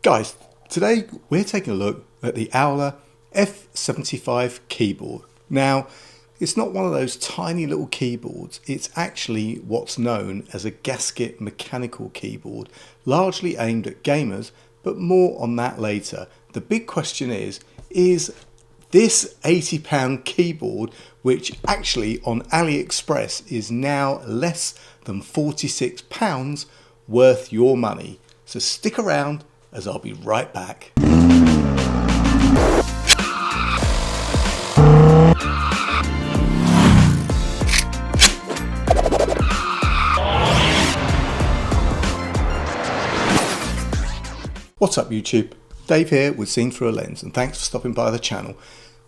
Guys, today we're taking a look at the AULA F75 keyboard. Now, it's not one of those tiny little keyboards. It's actually what's known as a gasket mechanical keyboard, largely aimed at gamers, but more on that later. The big question is this £80 keyboard, which actually on AliExpress is now less than £46, worth your money? So stick around, as I'll be right back. What's up YouTube? Dave here with Seen Through a Lens, and thanks for stopping by the channel.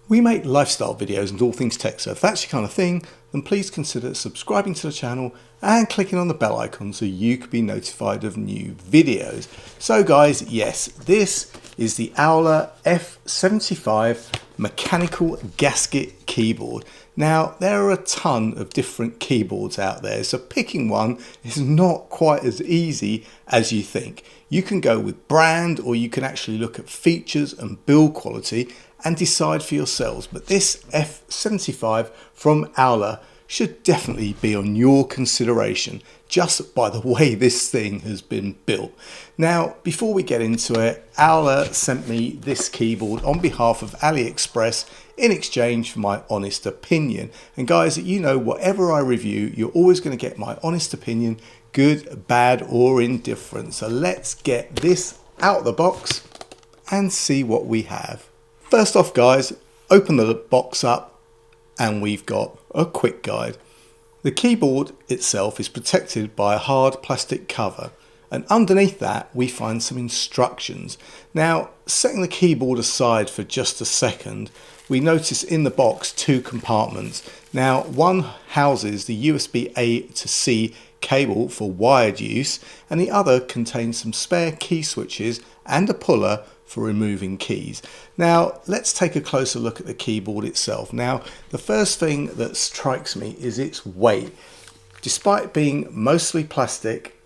We make lifestyle videos and all things tech, so if that's your kind of thing, then please consider subscribing to the channel and clicking on the bell icon so you can be notified of new videos. So guys, yes, this is the AULA F75 mechanical gasket keyboard. Now, there are a ton of different keyboards out there, so picking one is not quite as easy as you think. You can go with brand, or you can actually look at features and build quality and decide for yourselves. But this F75 from AULA should definitely be on your consideration just by the way this thing has been built. Now, before we get into it, AULA sent me this keyboard on behalf of AliExpress in exchange for my honest opinion. And guys, you know, whatever I review, you're always going to get my honest opinion, good, bad, or indifferent. So let's get this out of the box and see what we have. First off, guys, open the box up and we've got a quick guide. The keyboard itself is protected by a hard plastic cover, and underneath that we find some instructions. Now, setting the keyboard aside for just a second, we notice in the box two compartments. Now, one houses the USB A to C cable for wired use, and the other contains some spare key switches and a puller for removing keys. Now, let's take a closer look at the keyboard itself. Now, the first thing that strikes me is its weight. Despite being mostly plastic,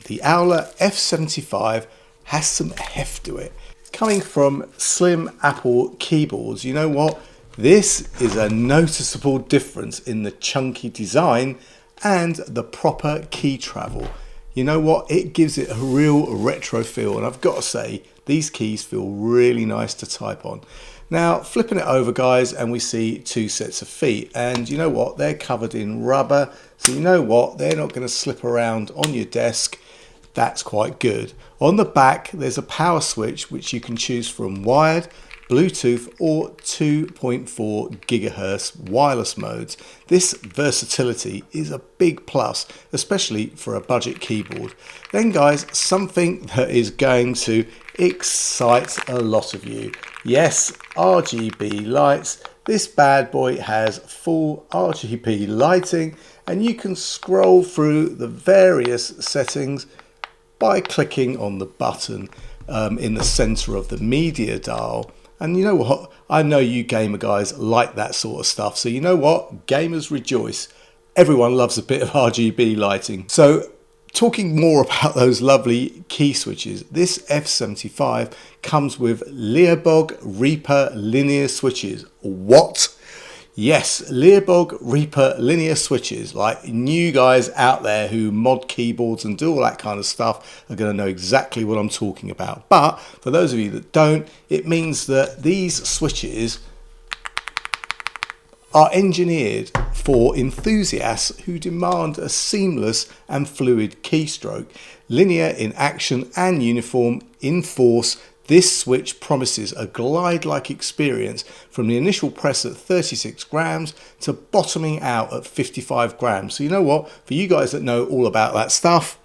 the AULA F75 has some heft to it. Coming from slim Apple keyboards, you know what? This is a noticeable difference in the chunky design and the proper key travel. You know what? It gives it a real retro feel, and I've got to say, these keys feel really nice to type on. Now, flipping it over, guys, and we see two sets of feet, and you know what? They're covered in rubber, so you know what? They're not going to slip around on your desk. That's quite good. On the back, there's a power switch which you can choose from wired, Bluetooth, or 2.4 gigahertz wireless modes. This versatility is a big plus, especially for a budget keyboard. Then guys, something that is going to excite a lot of you. Yes, RGB lights. This bad boy has full RGB lighting, and you can scroll through the various settings by clicking on the button in the center of the media dial. And you know what? I know you gamer guys like that sort of stuff. So you know what? Gamers rejoice. Everyone loves a bit of RGB lighting. So talking more about those lovely key switches, this F75 comes with Learbog Reaper linear switches. What? Yes, Learbog Reaper linear switches. Like, new guys out there who mod keyboards and do all that kind of stuff are going to know exactly what I'm talking about. But for those of you that don't, it means that these switches are engineered for enthusiasts who demand a seamless and fluid keystroke. Linear in action and uniform in force, this switch promises a glide-like experience from the initial press at 36 grams to bottoming out at 55 grams. So you know what? For you guys that know all about that stuff,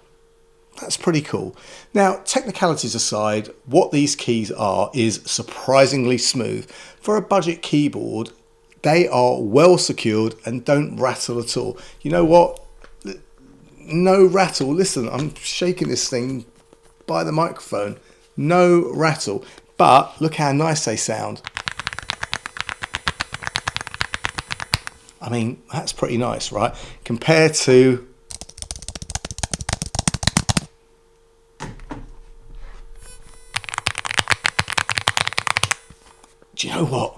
that's pretty cool. Now, technicalities aside, what these keys are is surprisingly smooth. For a budget keyboard, they are well secured and don't rattle at all. You know what? No rattle. Listen, I'm shaking this thing by the microphone. No rattle, but look how nice they sound. I mean, that's pretty nice, right? Compared to do you know what?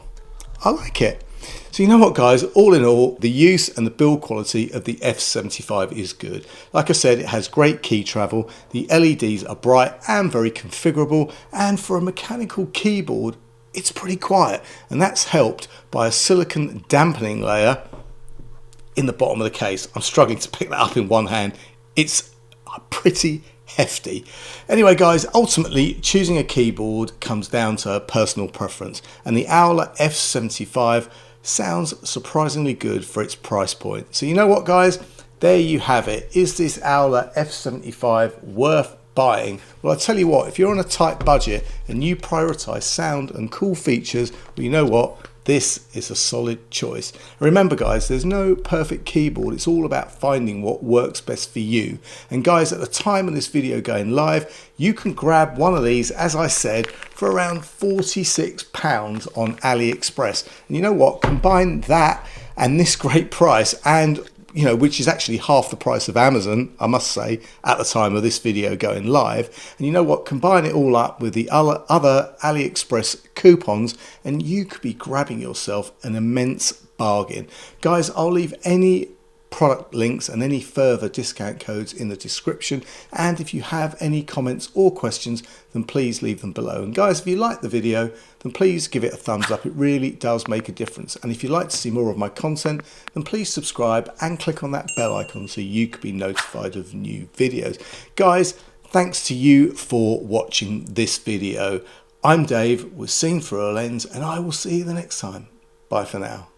I like it. So you know what, guys, all in all, the use and the build quality of the F75 is good. Like I said, it has great key travel, the LEDs are bright and very configurable, and for a mechanical keyboard, it's pretty quiet, and that's helped by a silicone dampening layer in the bottom of the case. I'm struggling to pick that up in one hand. It's pretty hefty. Anyway, guys, ultimately choosing a keyboard comes down to personal preference, and the AULA F75 sounds surprisingly good for its price point. So you know what, guys, there you have it. Is this AULA F75 worth buying? Well, I tell you what, if you're on a tight budget and you prioritize sound and cool features, well, you know what, this is a solid choice. Remember, guys, there's no perfect keyboard. It's all about finding what works best for you. And guys, at the time of this video going live, you can grab one of these, as I said, for around £46 on AliExpress. And you know what? Combine that and this great price, and which is actually half the price of Amazon, I must say, at the time of this video going live. And you know what? Combine it all up with the other AliExpress coupons, and you could be grabbing yourself an immense bargain. Guys, I'll leave any product links and any further discount codes in the description, and if you have any comments or questions, then please leave them below. And guys, if you like the video, then please give it a thumbs up. It really does make a difference. And if you'd like to see more of my content, then please subscribe and click on that bell icon so you can be notified of new videos. Guys, thanks to you for watching this video. I'm Dave with Seen Through a Lens, and I will see you the next time. Bye for now.